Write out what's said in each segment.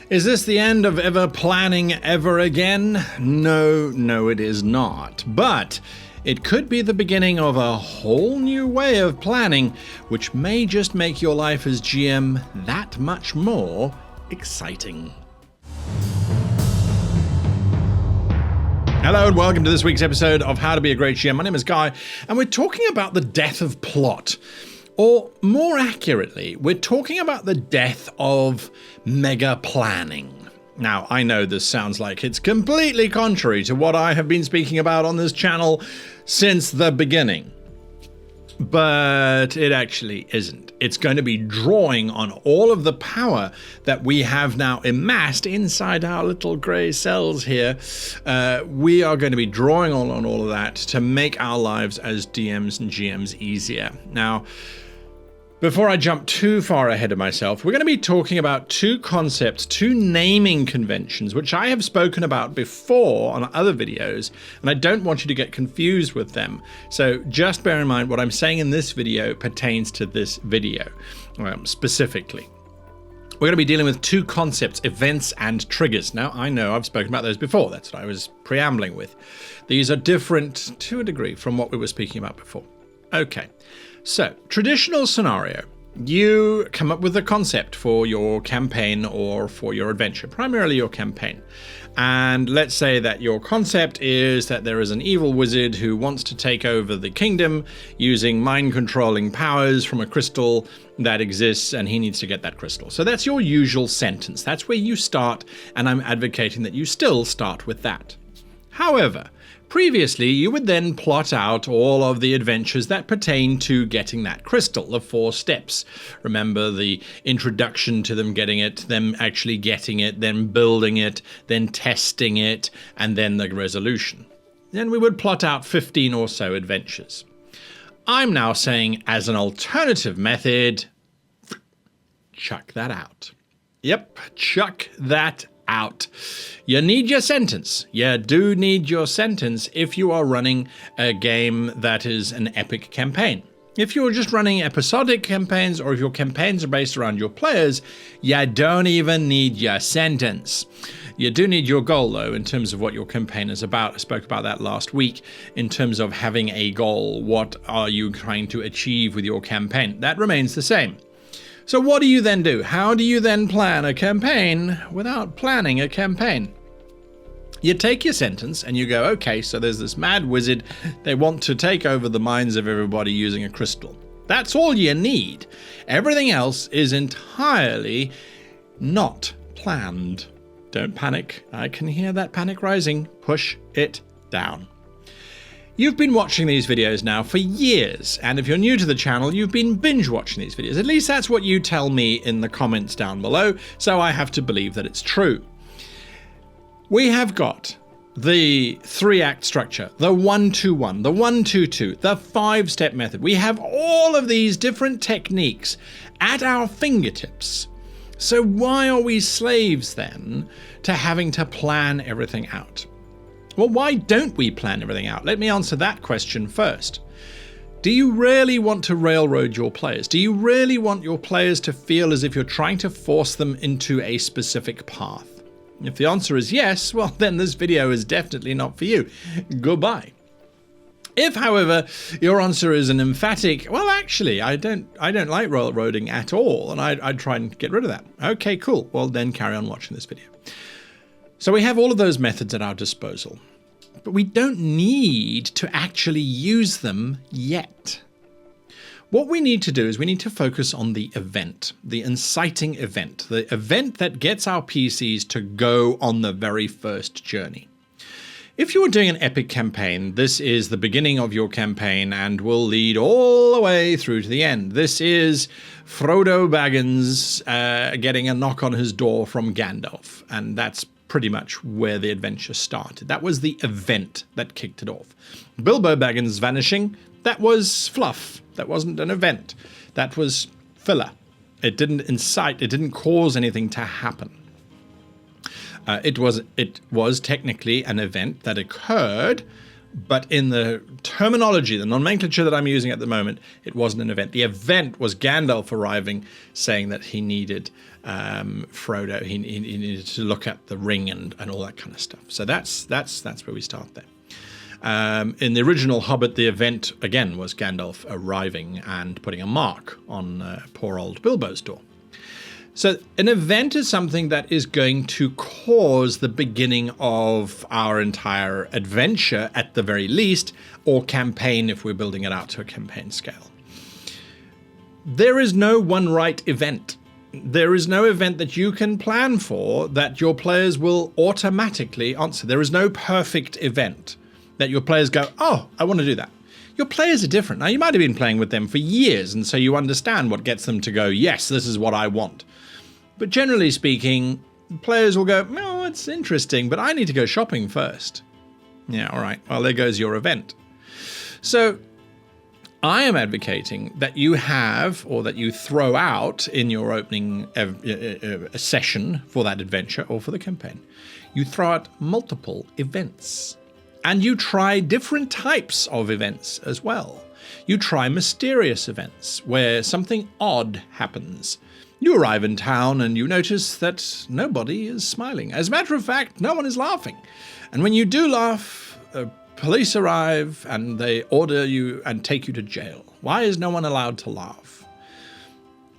Is this the end of ever planning ever again? No, it is not. But it could be the beginning of a whole new way of planning, which may just make your life as GM that much more exciting. Hello and welcome to this week's episode of How to Be a Great GM. My name is Guy, and we're talking about the death of plot. Or more accurately, we're talking about the death of mega planning. Now, I know this sounds like it's completely contrary to what I have been speaking about on this channel since the beginning. But it actually isn't. It's going to be drawing on all of the power that we have now amassed inside our little grey cells here. We are going to be drawing on all of that to make our lives as DMs and GMs easier. Now, before I jump too far ahead of myself, we're going to be talking about two concepts, two naming conventions, which I have spoken about before on other videos, and I don't want you to get confused with them. So just bear in mind what I'm saying in this video pertains to this video specifically. We're going to be dealing with two concepts, events and triggers. Now, I know I've spoken about those before. That's what I was preambling with. These are different to a degree from what we were speaking about before. Okay. So, traditional scenario, you come up with a concept for your campaign or for your adventure, primarily your campaign. And let's say that your concept is that there is an evil wizard who wants to take over the kingdom using mind-controlling powers from a crystal that exists, and he needs to get that crystal. So that's your usual sentence. That's where you start, and I'm advocating that you still start with that. However, previously, you would then plot out all of the adventures that pertain to getting that crystal, the 4 steps. Remember the introduction to them getting it, them actually getting it, then building it, then testing it, and then the resolution. Then we would plot out 15 or so adventures. I'm now saying, as an alternative method, chuck that out. Yep, chuck that out. You need your sentence. You do need your sentence if you are running a game that is an epic campaign. If you're just running episodic campaigns, or if your campaigns are based around your players, you don't even need your sentence. You do need your goal, though, in terms of what your campaign is about. I spoke about that last week in terms of having a goal. What are you trying to achieve with your campaign? That remains the same. So what do you then do? How do you then plan a campaign without planning a campaign? You take your sentence and you go, okay, so there's this mad wizard. They want to take over the minds of everybody using a crystal. That's all you need. Everything else is entirely not planned. Don't panic. I can hear that panic rising. Push it down. You've been watching these videos now for years, and if you're new to the channel, you've been binge watching these videos. At least that's what you tell me in the comments down below, so I have to believe that it's true. We have got the 3-act structure, the 1-2-1, the 1-2-2, the 5-step method. We have all of these different techniques at our fingertips. So why are we slaves then to having to plan everything out? Well, why don't we plan everything out? Let me answer that question first. Do you really want to railroad your players? Do you really want your players to feel as if you're trying to force them into a specific path? If the answer is yes, well, then this video is definitely not for you. Goodbye. If, however, your answer is an emphatic, well, actually, I don't like railroading at all, and I'd try and get rid of that. Okay, cool. Well, then carry on watching this video. So we have all of those methods at our disposal, but we don't need to actually use them yet. What we need to do is we need to focus on the event, the inciting event, the event that gets our PCs to go on the very first journey. If you're doing an epic campaign, this is the beginning of your campaign and will lead all the way through to the end. This is Frodo Baggins getting a knock on his door from Gandalf, and that's pretty much where the adventure started. That was the event that kicked it off. Bilbo Baggins vanishing, that was fluff. That wasn't an event. That was filler. It didn't incite, it didn't cause anything to happen. It was technically an event that occurred But in the terminology, the nomenclature that I'm using at the moment, it wasn't an event. The event was Gandalf arriving, saying that he needed Frodo. He needed to look at the ring and all that kind of stuff. So that's where we start there. In the original Hobbit, the event, again, was Gandalf arriving and putting a mark on poor old Bilbo's door. So an event is something that is going to cause the beginning of our entire adventure at the very least, or campaign if we're building it out to a campaign scale. There is no one right event. There is no event that you can plan for that your players will automatically answer. There is no perfect event that your players go, oh, I want to do that. Your players are different. Now, you might have been playing with them for years, and so you understand what gets them to go, yes, this is what I want. But generally speaking, players will go, oh, it's interesting, but I need to go shopping first. Yeah, all right. Well, there goes your event. So I am advocating that you have, or that you throw out in your opening session for that adventure or for the campaign, you throw out multiple events. And you try different types of events as well. You try mysterious events where something odd happens. You arrive in town and you notice that nobody is smiling. As a matter of fact, no one is laughing. And when you do laugh, police arrive and they order you and take you to jail. Why is no one allowed to laugh?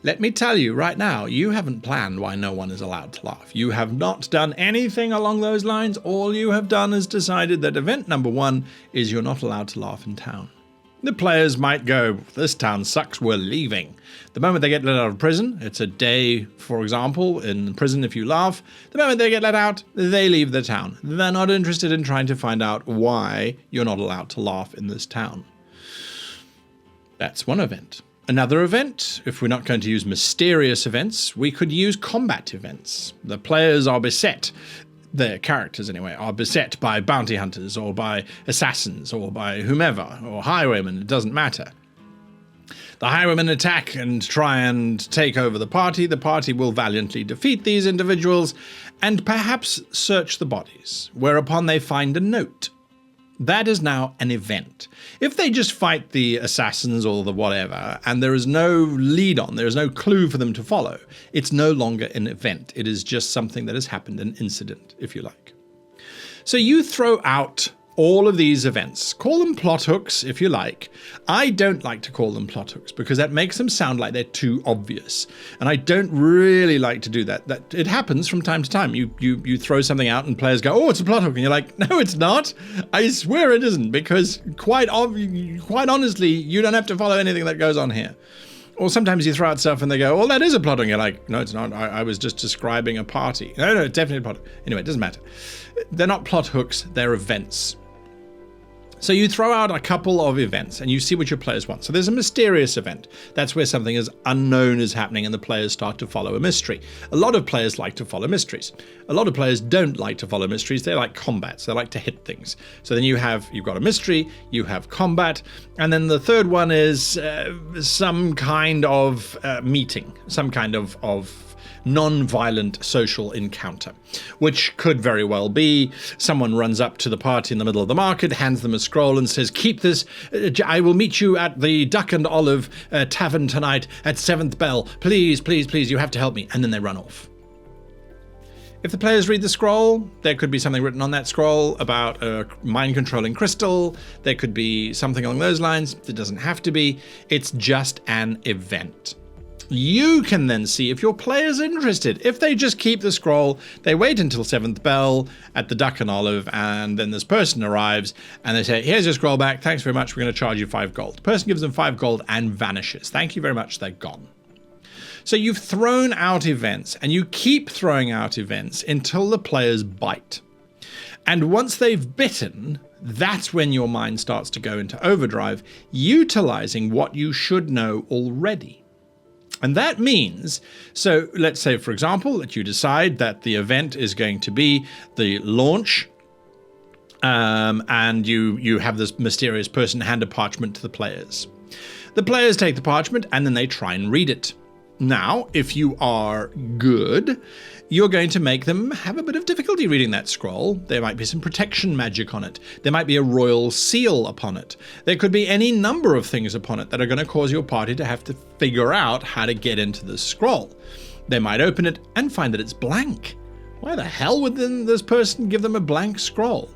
Let me tell you right now, you haven't planned why no one is allowed to laugh. You have not done anything along those lines. All you have done is decided that event number 1 is you're not allowed to laugh in town. The players might go, this town sucks, we're leaving. The moment they get let out of prison, it's a day, for example, in prison if you laugh. The moment they get let out, they leave the town. They're not interested in trying to find out why you're not allowed to laugh in this town. That's one event. Another event, if we're not going to use mysterious events, we could use combat events. The players are beset. Their characters, anyway, are beset by bounty hunters or by assassins or by whomever, or highwaymen, it doesn't matter. The highwaymen attack and try and take over the party. The party will valiantly defeat these individuals and perhaps search the bodies, whereupon they find a note. That is now an event. If they just fight the assassins or the whatever, and there is no lead on, there is no clue for them to follow, it's no longer an event. It is just something that has happened, an incident, if you like. So you throw out all of these events. Call them plot hooks, if you like. I don't like to call them plot hooks because that makes them sound like they're too obvious. And I don't really like to do that. That it happens from time to time. You throw something out and players go, oh, it's a plot hook. And you're like, no, it's not. I swear it isn't, because quite honestly, you don't have to follow anything that goes on here. Or sometimes you throw out stuff and they go, oh, that is a plot hook. And you're like, no, it's not. I was just describing a party. No, it's definitely a plot hook. Anyway, it doesn't matter. They're not plot hooks. They're events. So you throw out a couple of events and you see what your players want. So there's a mysterious event. That's where something is unknown is happening and the players start to follow a mystery. A lot of players like to follow mysteries. A lot of players don't like to follow mysteries. They like combats. They like to hit things. So then you've got a mystery, you have combat, and then the third one is some kind of meeting, some kind of non-violent social encounter, which could very well be someone runs up to the party in the middle of the market, hands them a scroll and says, keep this, I will meet you at the Duck and Olive Tavern tonight at 7th Bell. Please, please, please, you have to help me. And then they run off. If the players read the scroll, there could be something written on that scroll about a mind-controlling crystal. There could be something along those lines. It doesn't have to be. It's just an event. You can then see if your player's interested. If they just keep the scroll, they wait until 7th Bell at the Duck and Olive, and then this person arrives and they say, here's your scroll back. Thanks very much. We're going to charge you 5 gold. The person gives them 5 gold and vanishes. Thank you very much. They're gone. So you've thrown out events and you keep throwing out events until the players bite. And once they've bitten, that's when your mind starts to go into overdrive, utilizing what you should know already. And that means, so let's say, for example, that you decide that the event is going to be the launch, and you have this mysterious person hand a parchment to the players. The players take the parchment and then they try and read it. Now, if you are good, you're going to make them have a bit of difficulty reading that scroll. There might be some protection magic on it. There might be a royal seal upon it. There could be any number of things upon it that are going to cause your party to have to figure out how to get into this scroll. They might open it and find that it's blank. Why the hell would then this person give them a blank scroll?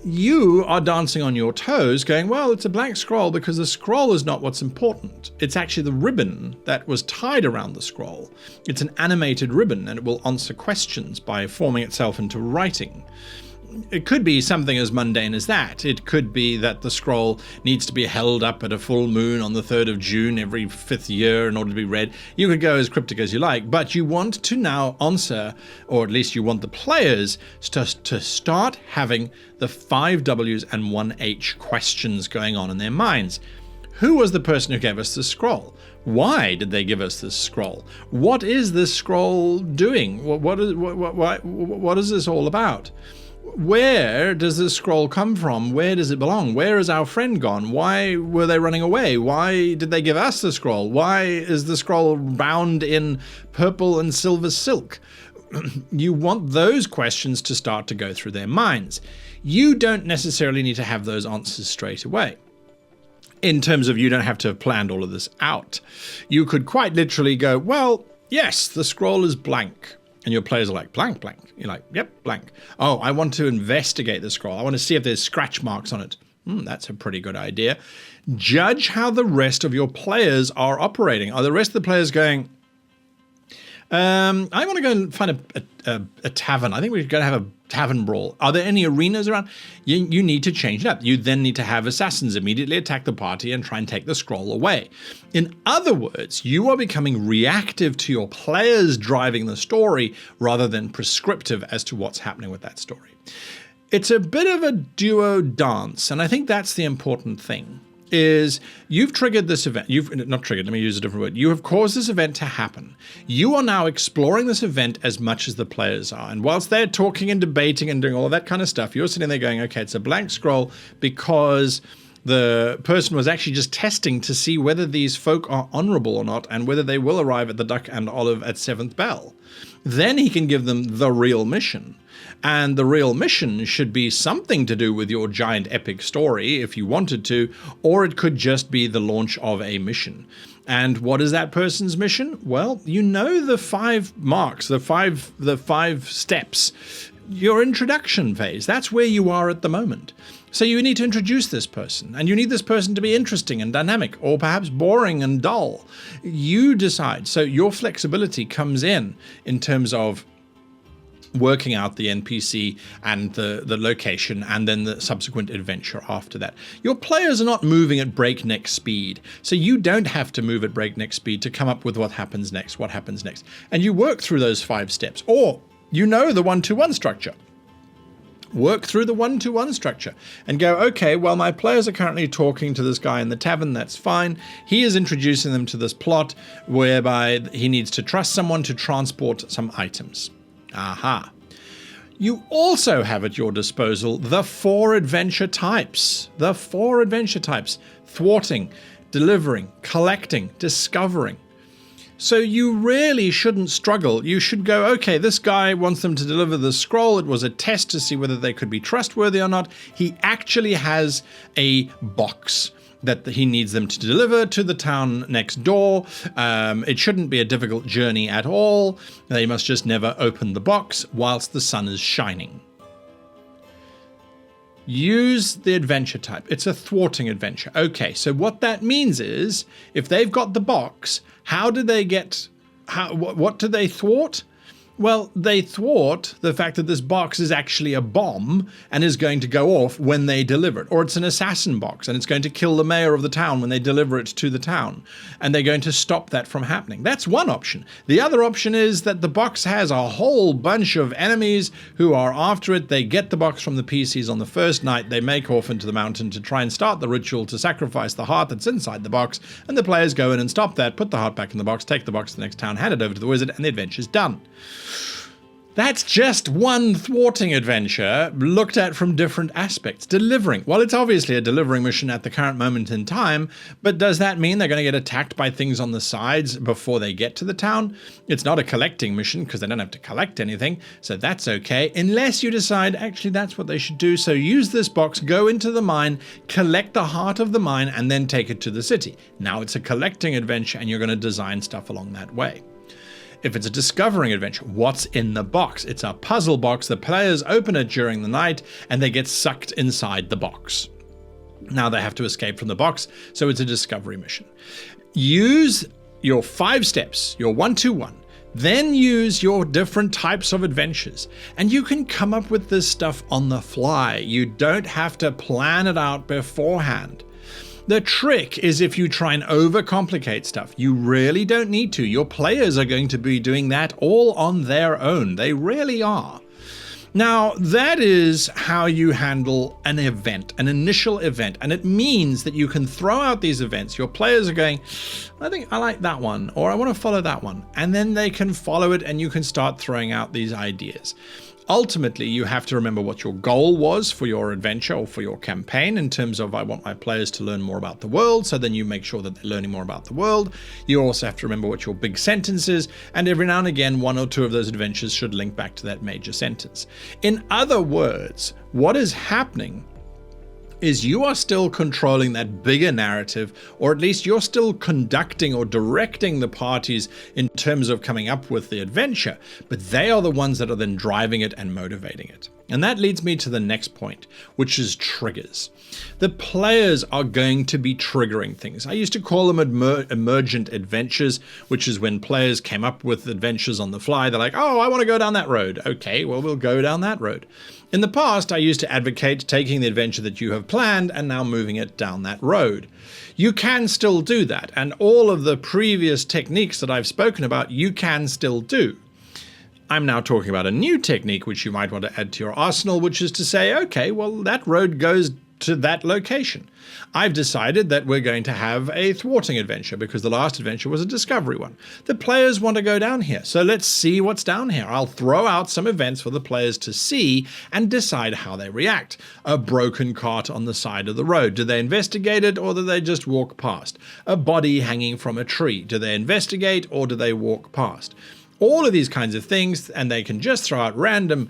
You are dancing on your toes going, well, it's a blank scroll because the scroll is not what's important. It's actually the ribbon that was tied around the scroll. It's an animated ribbon and it will answer questions by forming itself into writing. It could be something as mundane as that. It could be that the scroll needs to be held up at a full moon on the 3rd of June every 5th year in order to be read. You could go as cryptic as you like, but you want to now answer, or at least you want the players to start having the 5 W's and 1 H questions going on in their minds. Who was the person who gave us this scroll? Why did they give us this scroll? What is this scroll doing? What is this all about? Where does this scroll come from? Where does it belong? Where is our friend gone? Why were they running away? Why did they give us the scroll? Why is the scroll bound in purple and silver silk? You want those questions to start to go through their minds. You don't necessarily need to have those answers straight away. In terms of you don't have to have planned all of this out. You could quite literally go, well, yes, the scroll is blank. And your players are like, blank, blank. You're like, yep, blank. Oh, I want to investigate the scroll. I want to see if there's scratch marks on it. That's a pretty good idea. Judge how the rest of your players are operating. Are the rest of the players going, I want to go and find a tavern. I think we're going to have a tavern brawl. Are there any arenas around? You need to change it up. You then need to have assassins immediately attack the party and try and take the scroll away. In other words, you are becoming reactive to your players driving the story rather than prescriptive as to what's happening with that story. It's a bit of a duo dance, and I think that's the important thing. Is you've triggered this event. You've not triggered, let me use a different word. You have caused this event to happen. You are now exploring this event as much as the players are. And whilst they're talking and debating and doing all of that kind of stuff, you're sitting there going, okay, it's a blank scroll because the person was actually just testing to see whether these folk are honorable or not and whether they will arrive at the Duck and Olive at 7th Bell. Then he can give them the real mission. And the real mission should be something to do with your giant epic story if you wanted to, or it could just be the launch of a mission. And what is that person's mission? Well, you know the 5 marks, the five steps, your introduction phase. That's where you are at the moment. So you need to introduce this person, and you need this person to be interesting and dynamic, or perhaps boring and dull. You decide. So your flexibility comes in terms of working out the NPC and the location and then the subsequent adventure after that. Your players are not moving at breakneck speed, so you don't have to move at breakneck speed to come up with what happens next. And you work through those 5 steps, or you know the 1-2-1 structure. Work through the 1-2-1 structure and go, okay, well, my players are currently talking to this guy in the tavern. That's fine. He is introducing them to this plot whereby he needs to trust someone to transport some items. Aha. You also have at your disposal the 4 adventure types. The 4 adventure types. Thwarting, delivering, collecting, discovering. So you really shouldn't struggle. You should go, okay, this guy wants them to deliver the scroll. It was a test to see whether they could be trustworthy or not. He actually has a box that he needs them to deliver to the town next door. It shouldn't be a difficult journey at all. They must just never open the box whilst the sun is shining. Use the adventure type. It's a thwarting adventure. Okay, so what that means is, if they've got the box, how do they get... what do they thwart? Well, they thwart the fact that this box is actually a bomb and is going to go off when they deliver it. Or it's an assassin box and it's going to kill the mayor of the town when they deliver it to the town. And they're going to stop that from happening. That's one option. The other option is that the box has a whole bunch of enemies who are after it. They get the box from the PCs on the first night. They make off into the mountain to try and start the ritual to sacrifice the heart that's inside the box. And the players go in and stop that, put the heart back in the box, take the box to the next town, hand it over to the wizard, and the adventure's done. That's just one thwarting adventure looked at from different aspects. Delivering. Well, it's obviously a delivering mission at the current moment in time, but does that mean they're going to get attacked by things on the sides before they get to the town? It's not a collecting mission because they don't have to collect anything, so that's okay, unless you decide actually that's what they should do. So use this box, go into the mine, collect the heart of the mine, and then take it to the city. Now it's a collecting adventure and you're going to design stuff along that way. If it's a discovering adventure, what's in the box? It's a puzzle box. The players open it during the night and they get sucked inside the box. Now they have to escape from the box, so it's a discovery mission. Use your 5 steps, your 1-2-1. Then use your different types of adventures. And you can come up with this stuff on the fly. You don't have to plan it out beforehand. The trick is if you try and overcomplicate stuff. You really don't need to. Your players are going to be doing that all on their own. They really are. Now, that is how you handle an event, an initial event. And it means that you can throw out these events. Your players are going, I think I like that one, or I want to follow that one. And then they can follow it and you can start throwing out these ideas. Ultimately, you have to remember what your goal was for your adventure or for your campaign in terms of I want my players to learn more about the world, so then you make sure that they're learning more about the world. You also have to remember what your big sentence is, and every now and again, 1 or 2 of those adventures should link back to that major sentence. In other words, what is happening is you are still controlling that bigger narrative, or at least you're still conducting or directing the parties in terms of coming up with the adventure, but they are the ones that are then driving it and motivating it. And that leads me to the next point, which is triggers. The players are going to be triggering things. I used to call them emergent adventures, which is when players came up with adventures on the fly. They're like, oh, I want to go down that road. Okay, well, we'll go down that road. In the past, I used to advocate taking the adventure that you have planned and now moving it down that road. You can still do that, and all of the previous techniques that I've spoken about, you can still do. I'm now talking about a new technique which you might want to add to your arsenal, which is to say, okay, well, that road goes to that location. I've decided that we're going to have a thwarting adventure because the last adventure was a discovery one. The players want to go down here, so let's see what's down here. I'll throw out some events for the players to see and decide how they react. A broken cart on the side of the road. Do they investigate it or do they just walk past? A body hanging from a tree. Do they investigate or do they walk past? All of these kinds of things, and they can just throw out random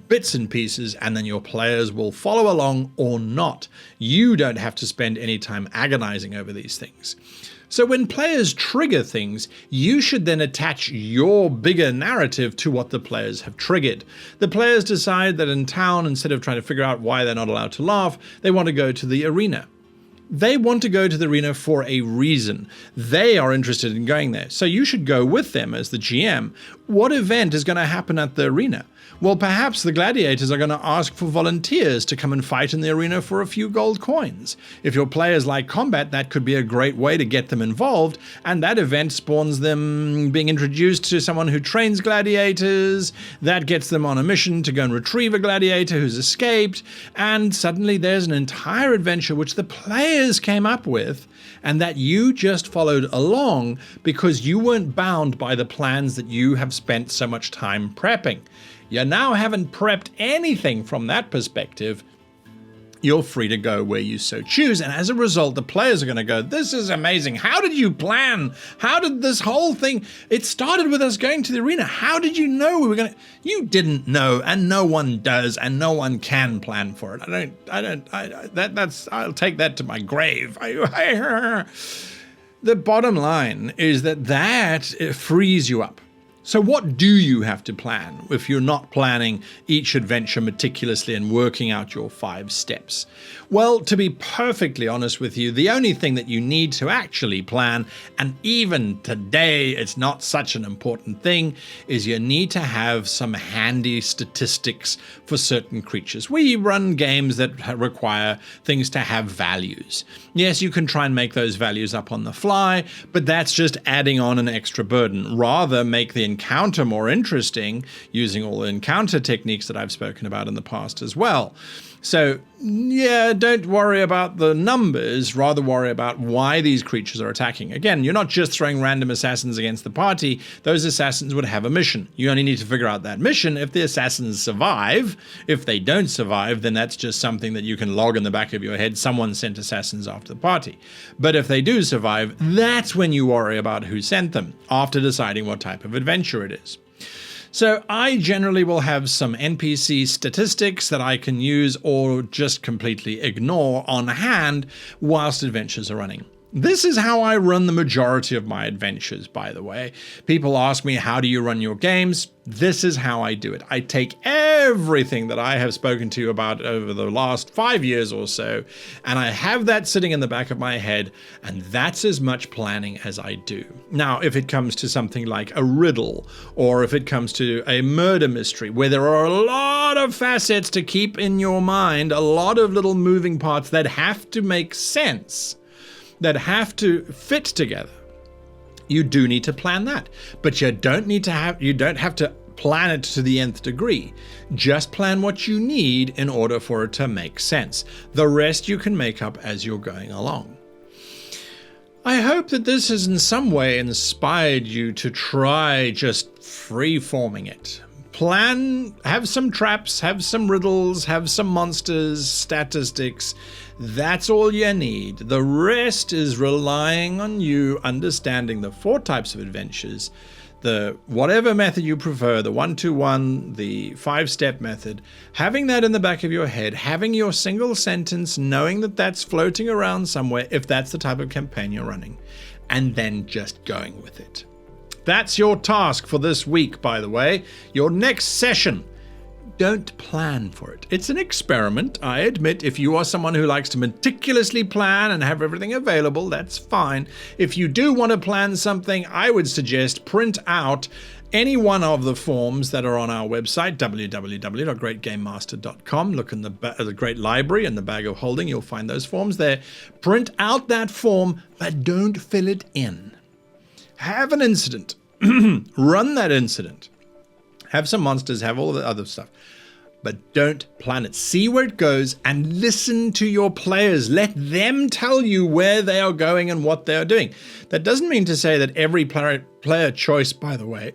bits and pieces, and then your players will follow along or not. You don't have to spend any time agonizing over these things. So when players trigger things, you should then attach your bigger narrative to what the players have triggered. The players decide that in town, instead of trying to figure out why they're not allowed to laugh, they want to go to the arena. They want to go to the arena for a reason. They are interested in going there. So you should go with them as the GM. What event is going to happen at the arena? Well, perhaps the gladiators are going to ask for volunteers to come and fight in the arena for a few gold coins. If your players like combat, that could be a great way to get them involved, and that event spawns them being introduced to someone who trains gladiators. That gets them on a mission to go and retrieve a gladiator who's escaped, and suddenly there's an entire adventure which the players came up with, and that you just followed along because you weren't bound by the plans that you have spent so much time prepping. You now haven't prepped anything from that perspective. You're free to go where you so choose. And as a result, the players are going to go, this is amazing. How did you plan? How did this whole thing? It started with us going to the arena. How did you know we were going to? You didn't know, and no one does, and no one can plan for it. I'll take that to my grave. The bottom line is that frees you up. So what do you have to plan if you're not planning each adventure meticulously and working out your 5 steps? Well, to be perfectly honest with you, the only thing that you need to actually plan, and even today it's not such an important thing, is you need to have some handy statistics for certain creatures. We run games that require things to have values. Yes, you can try and make those values up on the fly, but that's just adding on an extra burden. Rather, make the encounter more interesting using all the encounter techniques that I've spoken about in the past as well. So, yeah, don't worry about the numbers, rather worry about why these creatures are attacking. Again, you're not just throwing random assassins against the party. Those assassins would have a mission. You only need to figure out that mission if the assassins survive. If they don't survive, then that's just something that you can log in the back of your head. Someone sent assassins after the party. But if they do survive, that's when you worry about who sent them, after deciding what type of adventure it is. So I generally will have some NPC statistics that I can use or just completely ignore on hand whilst adventures are running. This is how I run the majority of my adventures, by the way. People ask me, how do you run your games? This is how I do it. I take everything that I have spoken to you about over the last 5 years or so, and I have that sitting in the back of my head, and that's as much planning as I do. Now, if it comes to something like a riddle, or if it comes to a murder mystery, where there are a lot of facets to keep in your mind, a lot of little moving parts that have to make sense, that have to fit together, you do need to plan that. But you don't have to plan it to the nth degree. Just plan what you need in order for it to make sense. The rest you can make up as you're going along. I hope that this has in some way inspired you to try just free-forming it. Plan, have some traps, have some riddles, have some monsters, statistics. That's all you need. The rest is relying on you understanding the 4 types of adventures, the whatever method you prefer, the 1-2-1, the 5-step method, having that in the back of your head, having your single sentence, knowing that that's floating around somewhere if that's the type of campaign you're running, and then just going with it. That's your task for this week, by the way. Your next session. Don't plan for it. It's an experiment, I admit. If you are someone who likes to meticulously plan and have everything available, that's fine. If you do want to plan something, I would suggest print out any one of the forms that are on our website, www.greatgamemaster.com. Look in the Great Library in the bag of holding. You'll find those forms there. Print out that form, but don't fill it in. Have an incident. Run that incident. Have some monsters, have all the other stuff. But don't plan it. See where it goes and listen to your players. Let them tell you where they are going and what they are doing. That doesn't mean to say that every player choice, by the way,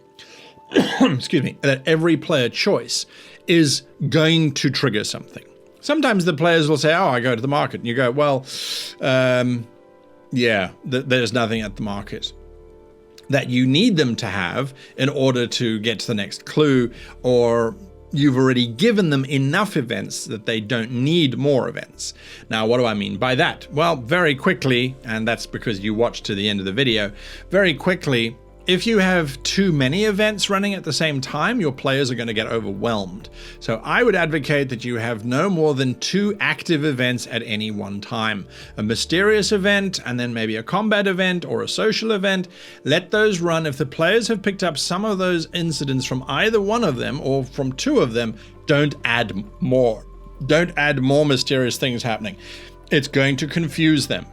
excuse me, that every player choice is going to trigger something. Sometimes the players will say, oh, I go to the market. And you go, well, yeah, there's nothing at the market that you need them to have in order to get to the next clue, or you've already given them enough events that they don't need more events. Now, what do I mean by that? Well, very quickly, and that's because you watched to the end of the video, very quickly, if you have too many events running at the same time, your players are going to get overwhelmed. So I would advocate that you have no more than 2 active events at any one time. A mysterious event, and then maybe a combat event or a social event. Let those run. If the players have picked up some of those incidents from either one of them or from 2 of them, don't add more. Don't add more mysterious things happening. It's going to confuse them.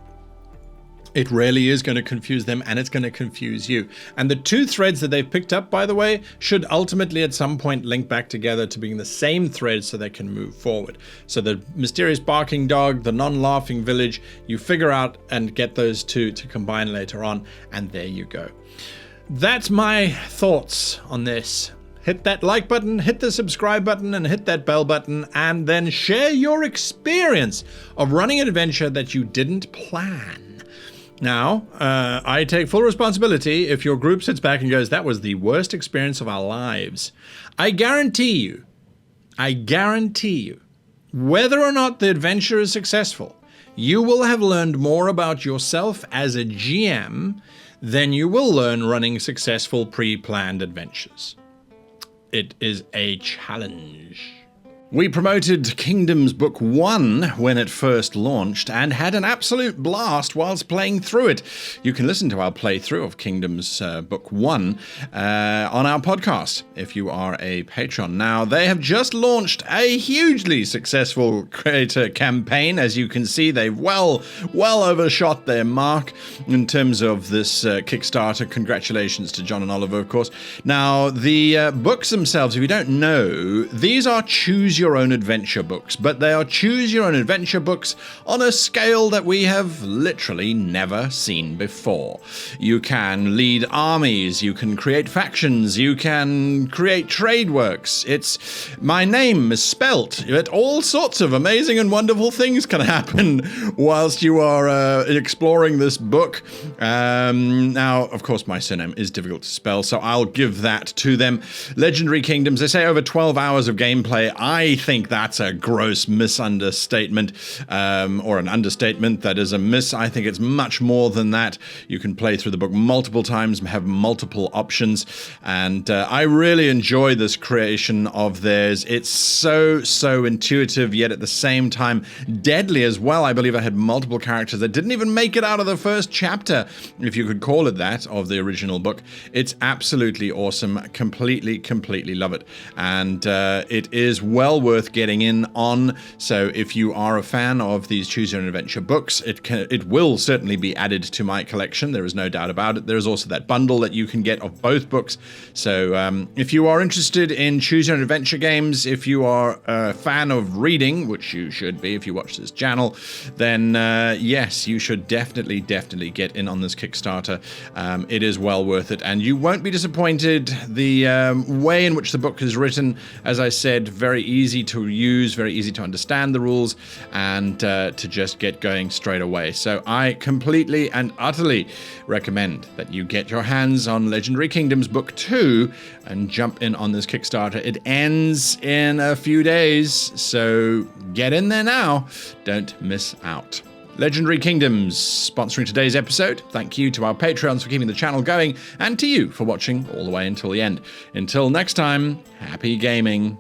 It really is going to confuse them, and it's going to confuse you. And the 2 threads that they've picked up, by the way, should ultimately at some point link back together to being the same thread so they can move forward. So the mysterious barking dog, the non-laughing village, you figure out and get those 2 to combine later on, and there you go. That's my thoughts on this. Hit that like button, hit the subscribe button, and hit that bell button, and then share your experience of running an adventure that you didn't plan. Now, I take full responsibility if your group sits back and goes, that was the worst experience of our lives. I guarantee you, whether or not the adventure is successful, you will have learned more about yourself as a GM than you will learn running successful pre-planned adventures. It is a challenge. We promoted Kingdoms Book 1 when it first launched and had an absolute blast whilst playing through it. You can listen to our playthrough of Kingdoms Book 1 on our podcast if you are a patron. Now, they have just launched a hugely successful creator campaign. As you can see, they've well overshot their mark in terms of this Kickstarter. Congratulations to John and Oliver, of course. Now, the books themselves, if you don't know, these are choose your own adventure books, but they are choose your own adventure books on a scale that we have literally never seen before. You can lead armies, you can create factions, you can create trade works. It's my name misspelt, but all sorts of amazing and wonderful things can happen whilst you are exploring this book. Now, of course, my surname is difficult to spell, so I'll give that to them. Legendary Kingdoms, they say over 12 hours of gameplay. I think that's a gross misunderstatement, or an understatement. That is a miss. I think it's much more than that. You can play through the book multiple times, have multiple options, and I really enjoy this creation of theirs. It's so intuitive, yet at the same time deadly as well. I believe I had multiple characters that didn't even make it out of the first chapter, if you could call it that, of the original book. It's absolutely awesome. Completely love it, and it is well worth getting in on. So if you are a fan of these Choose Your Own Adventure books, it will certainly be added to my collection. There is no doubt about it. There is also that bundle that you can get of both books. So if you are interested in Choose Your Own Adventure games, if you are a fan of reading, which you should be if you watch this channel, then yes, you should definitely get in on this Kickstarter. It is well worth it, and you won't be disappointed. The way in which the book is written, as I said, very easy to use, very easy to understand the rules, and to just get going straight away. So I completely and utterly recommend that you get your hands on Legendary Kingdoms Book 2 and jump in on this Kickstarter. It ends in a few days, so get in there now. Don't miss out. Legendary Kingdoms sponsoring today's episode. Thank you to our Patreons for keeping the channel going, and to you for watching all the way until the end. Until next time, happy gaming.